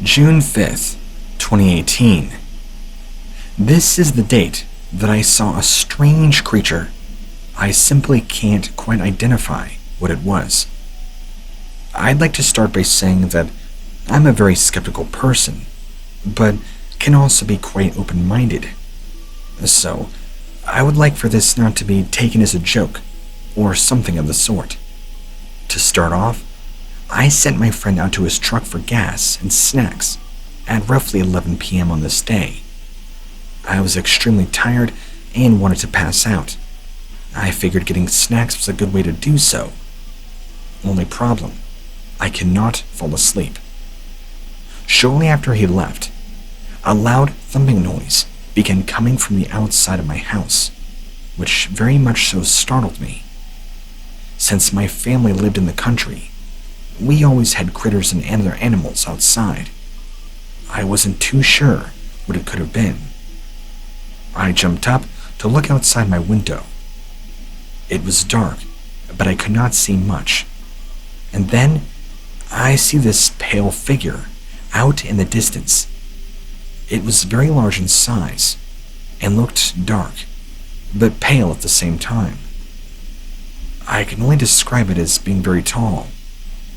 June 5th, 2018. This is the date that I saw a strange creature. I simply can't quite identify what it was. I'd like to start by saying that I'm a very skeptical person, but can also be quite open-minded. So, I would like for this not to be taken as a joke or something of the sort. To start off, I sent my friend out to his truck for gas and snacks at roughly 11 p.m. on this day. I was extremely tired and wanted to pass out. I figured getting snacks was a good way to do so. Only problem, I cannot fall asleep. Shortly after he left, a loud thumping noise began coming from the outside of my house, which very much so startled me. Since my family lived in the country, we always had critters and other animals outside. I wasn't too sure what it could have been. I jumped up to look outside my window. It was dark, but I could not see much. And then I see this pale figure out in the distance. It was very large in size and looked dark, but pale at the same time. I can only describe it as being very tall,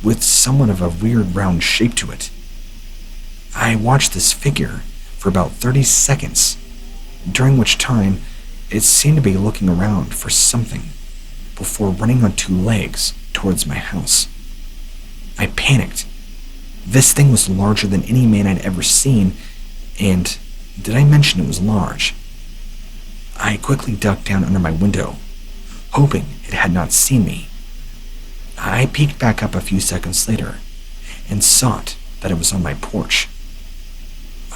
with somewhat of a weird round shape to it. I watched this figure for about 30 seconds, during which time it seemed to be looking around for something before running on two legs towards my house. I panicked. This thing was larger than any man I'd ever seen, and did I mention it was large? I quickly ducked down under my window, hoping it had not seen me. I peeked back up a few seconds later and saw that it was on my porch.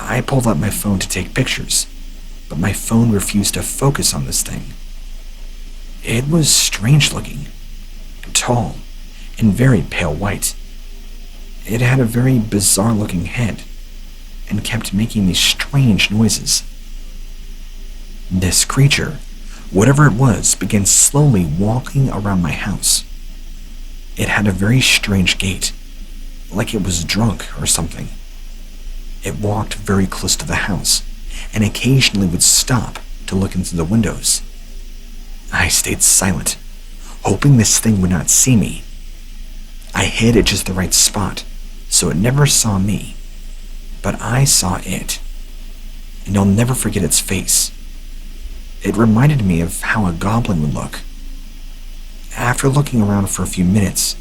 I pulled out my phone to take pictures, but my phone refused to focus on this thing. It was strange looking, tall, and very pale white. It had a very bizarre looking head and kept making these strange noises. This creature, whatever it was, began slowly walking around my house. It had a very strange gait, like it was drunk or something. It walked very close to the house and occasionally would stop to look into the windows. I stayed silent, hoping this thing would not see me. I hid at just the right spot, so it never saw me, but I saw it, and I'll never forget its face. It reminded me of how a goblin would look. After looking around for a few minutes,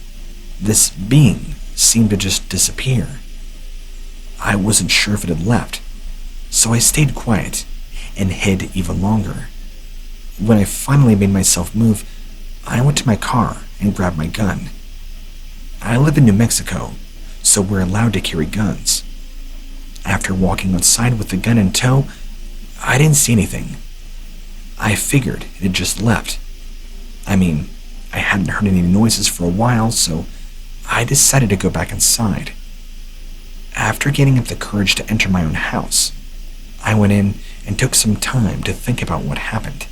this being seemed to just disappear. I wasn't sure if it had left, so I stayed quiet and hid even longer. When I finally made myself move, I went to my car and grabbed my gun. I live in New Mexico, so we're allowed to carry guns. After walking outside with the gun in tow, I didn't see anything. I figured it had just left. I hadn't heard any noises for a while, so I decided to go back inside. After getting up the courage to enter my own house, I went in and took some time to think about what happened.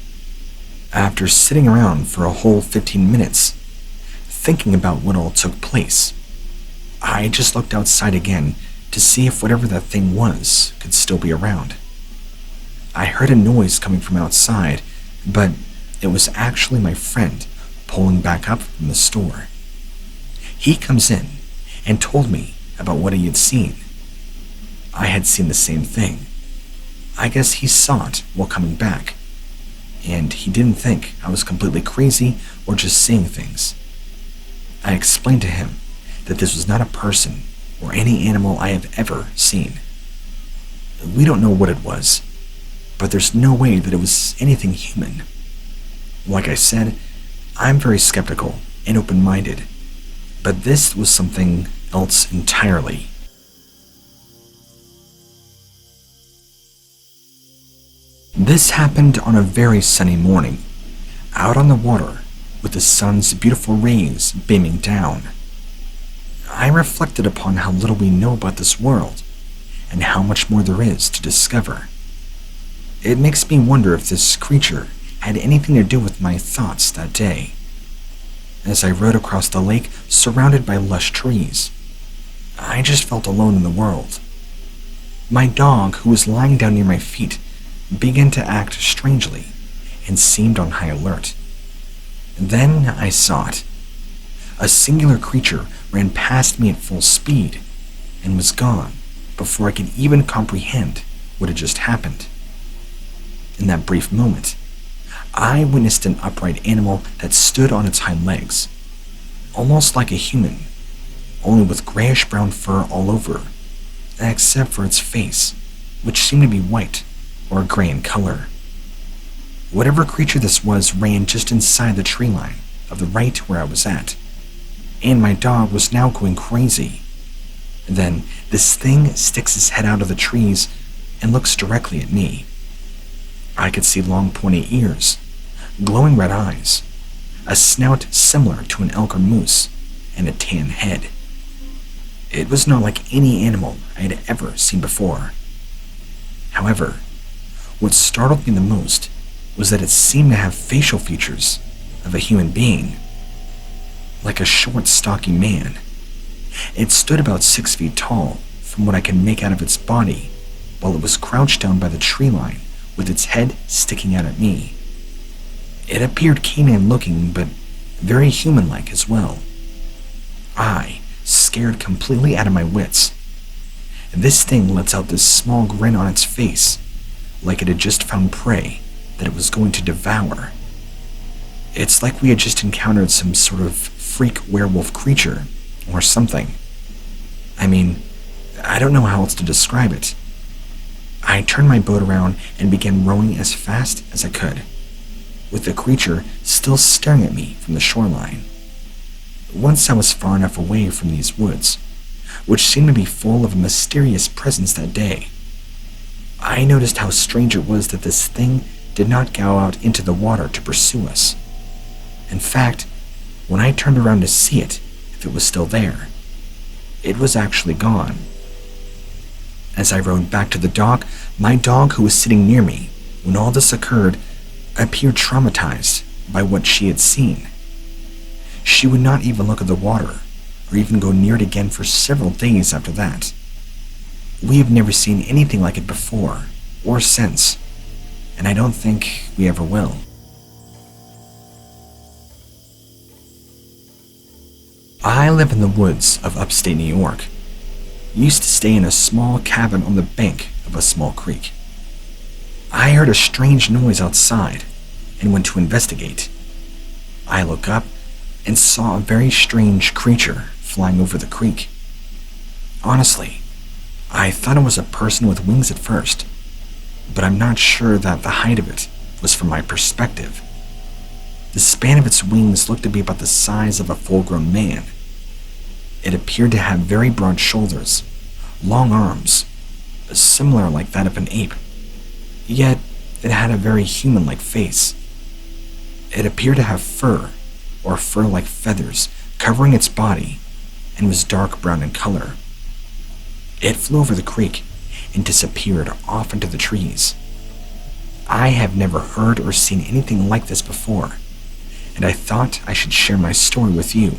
After sitting around for a whole 15 minutes, thinking about what all took place, I just looked outside again to see if whatever that thing was could still be around. I heard a noise coming from outside, but it was actually my friend pulling back up from the store. He comes in and told me about what he had seen. I had seen the same thing. I guess he saw it while coming back, and he didn't think I was completely crazy or just seeing things. I explained to him that this was not a person or any animal I have ever seen. We don't know what it was, but there's no way that it was anything human. Like I said, I'm very skeptical and open-minded, but this was something else entirely. This happened on a very sunny morning, out on the water with the sun's beautiful rays beaming down. I reflected upon how little we know about this world and how much more there is to discover. It makes me wonder if this creature had anything to do with my thoughts that day. As I rode across the lake surrounded by lush trees, I just felt alone in the world My dog, who was lying down near my feet, began to act strangely and seemed on high alert. Then I saw it. A singular creature ran past me at full speed and was gone before I could even comprehend what had just happened. In that brief moment, I witnessed an upright animal that stood on its hind legs, almost like a human, only with grayish-brown fur all over, except for its face, which seemed to be white or gray in color. Whatever creature this was ran just inside the tree line of the right where I was at, and my dog was now going crazy. Then this thing sticks its head out of the trees and looks directly at me. I could see long pointy ears, glowing red eyes, a snout similar to an elk or moose, and a tan head. It was not like any animal I had ever seen before. However, what startled me the most was that it seemed to have facial features of a human being, like a short, stocky man. It stood about 6 feet tall from what I could make out of its body, while it was crouched down by the tree line with its head sticking out at me. It appeared canine looking, but very human-like as well. I, scared completely out of my wits. This thing lets out this small grin on its face, like it had just found prey that it was going to devour. It's like we had just encountered some sort of freak werewolf creature, or something. I mean, I don't know how else to describe it. I turned my boat around and began rowing as fast as I could, with the creature still staring at me from the shoreline. Once I was far enough away from these woods, which seemed to be full of a mysterious presence that day, I noticed how strange it was that this thing did not go out into the water to pursue us. In fact, when I turned around to see it, if it was still there, it was actually gone. As I rowed back to the dock, my dog, who was sitting near me when all this occurred, appeared traumatized by what she had seen. She would not even look at the water, or even go near it again for several days after that. We have never seen anything like it before, or since, and I don't think we ever will. I live in the woods of upstate New York. Used to stay in a small cabin on the bank of a small creek. I heard a strange noise outside and went to investigate. I looked up and saw a very strange creature flying over the creek. Honestly, I thought it was a person with wings at first, but I'm not sure that the height of it was from my perspective. The span of its wings looked to be about the size of a full-grown man. It appeared to have very broad shoulders, long arms, similar like that of an ape, yet it had a very human-like face. It appeared to have fur, or fur-like feathers, covering its body, and was dark brown in color. It flew over the creek and disappeared off into the trees. I have never heard or seen anything like this before, and I thought I should share my story with you.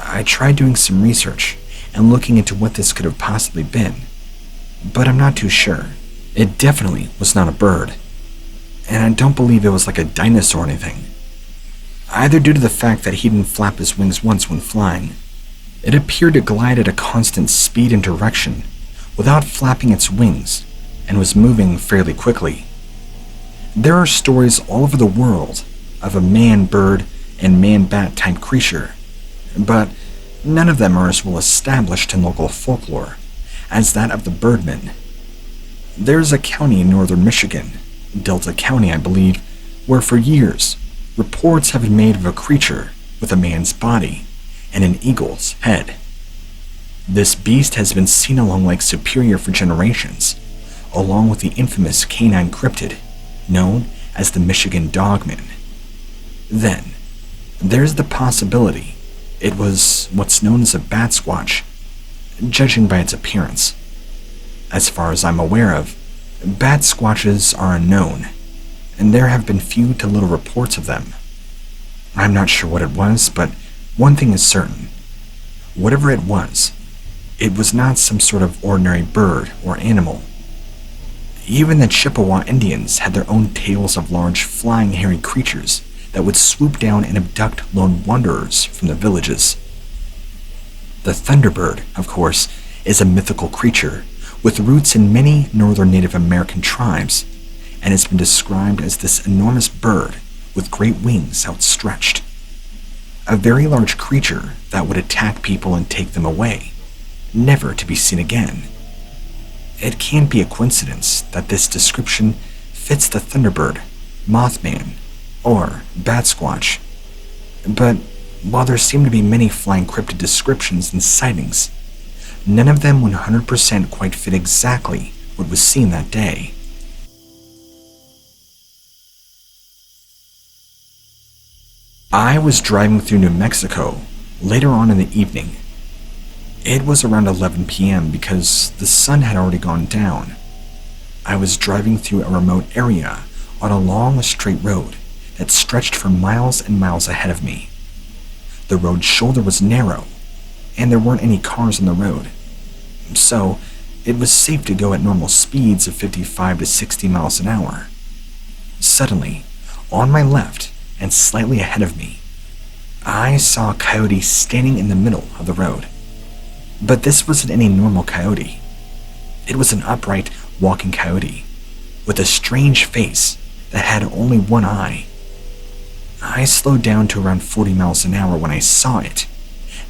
I tried doing some research and looking into what this could have possibly been, but I'm not too sure. It definitely was not a bird, and I don't believe it was like a dinosaur or anything, either due to the fact that he didn't flap his wings once when flying. It appeared to glide at a constant speed and direction without flapping its wings, and was moving fairly quickly. There are stories all over the world of a man-bird and man-bat type creature, but none of them are as well established in local folklore as that of the birdman. There's a county in northern Michigan, Delta County I believe, where for years reports have been made of a creature with a man's body and an eagle's head. This beast has been seen along Lake Superior for generations, along with the infamous canine cryptid known as the Michigan dogman. Then, there's the possibility it was what's known as a bat squatch, judging by its appearance. As far as I'm aware of, bat squatches are unknown, and there have been few to little reports of them. I'm not sure what it was, but one thing is certain. Whatever it was It was not some sort of ordinary bird or animal. Even the Chippewa Indians had their own tales of large flying hairy creatures that would swoop down and abduct lone wanderers from the villages. The thunderbird, of course, is a mythical creature with roots in many northern Native American tribes and has been described as this enormous bird with great wings outstretched. A very large creature that would attack people and take them away, never to be seen again. It can't be a coincidence that this description fits the thunderbird, mothman, or bat squatch. But while there seem to be many flying cryptid descriptions and sightings, none of them 100% quite fit exactly what was seen that day. I was driving through New Mexico later on in the evening. It was around 11 p.m. because the sun had already gone down. I was driving through a remote area on a long straight road that stretched for miles and miles ahead of me. The road's shoulder was narrow, and there weren't any cars on the road, so it was safe to go at normal speeds of 55 to 60 miles an hour. Suddenly, on my left and slightly ahead of me, I saw a coyote standing in the middle of the road. But this wasn't any normal coyote. It was an upright, walking coyote with a strange face that had only one eye. I slowed down to around 40 miles an hour when I saw it,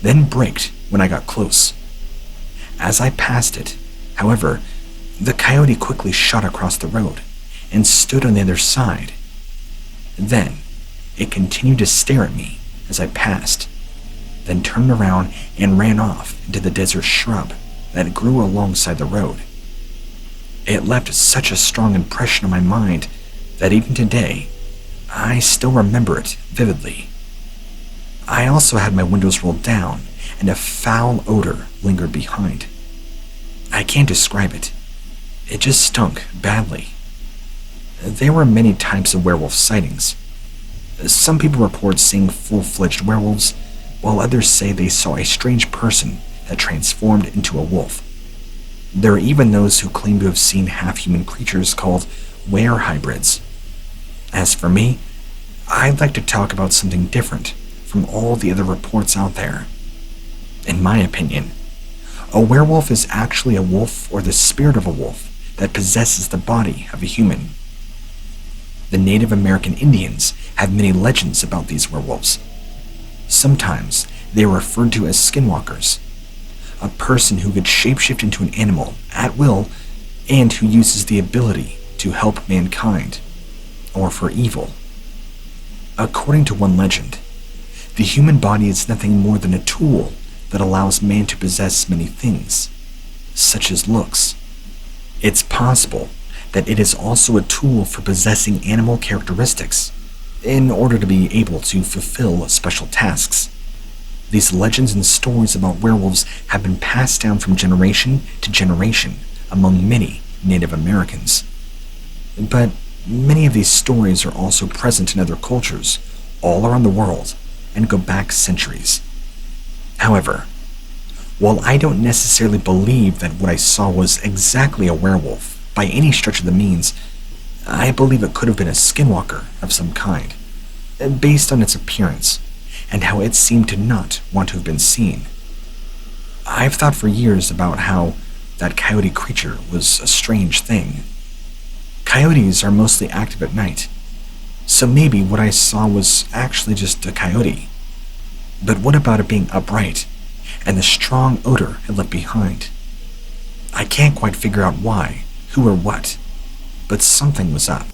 then braked when I got close. As I passed it, however, the coyote quickly shot across the road and stood on the other side. Then, it continued to stare at me as I passed, then turned around and ran off into the desert shrub that grew alongside the road. It left such a strong impression on my mind that even today, I still remember it vividly. I also had my windows rolled down and a foul odor lingered behind. I can't describe it. It just stunk badly. There were many types of werewolf sightings. Some people report seeing full-fledged werewolves, while others say they saw a strange person that transformed into a wolf. There are even those who claim to have seen half-human creatures called were hybrids. As for me, I'd like to talk about something different from all the other reports out there. In my opinion, a werewolf is actually a wolf or the spirit of a wolf that possesses the body of a human. The Native American Indians have many legends about these werewolves. Sometimes they are referred to as skinwalkers, a person who could shapeshift into an animal at will and who uses the ability to help mankind, or for evil. According to one legend, the human body is nothing more than a tool that allows man to possess many things, such as looks. It's possible that it is also a tool for possessing animal characteristics in order to be able to fulfill special tasks. These legends and stories about werewolves have been passed down from generation to generation among many Native Americans. But many of these stories are also present in other cultures all around the world and go back centuries. However, while I don't necessarily believe that what I saw was exactly a werewolf by any stretch of the means, I believe it could have been a skinwalker of some kind, based on its appearance and how it seemed to not want to have been seen. I've thought for years about how that coyote creature was a strange thing. Coyotes are mostly active at night, so maybe what I saw was actually just a coyote. But what about it being upright and the strong odor it left behind? I can't quite figure out why, who or what, but something was up.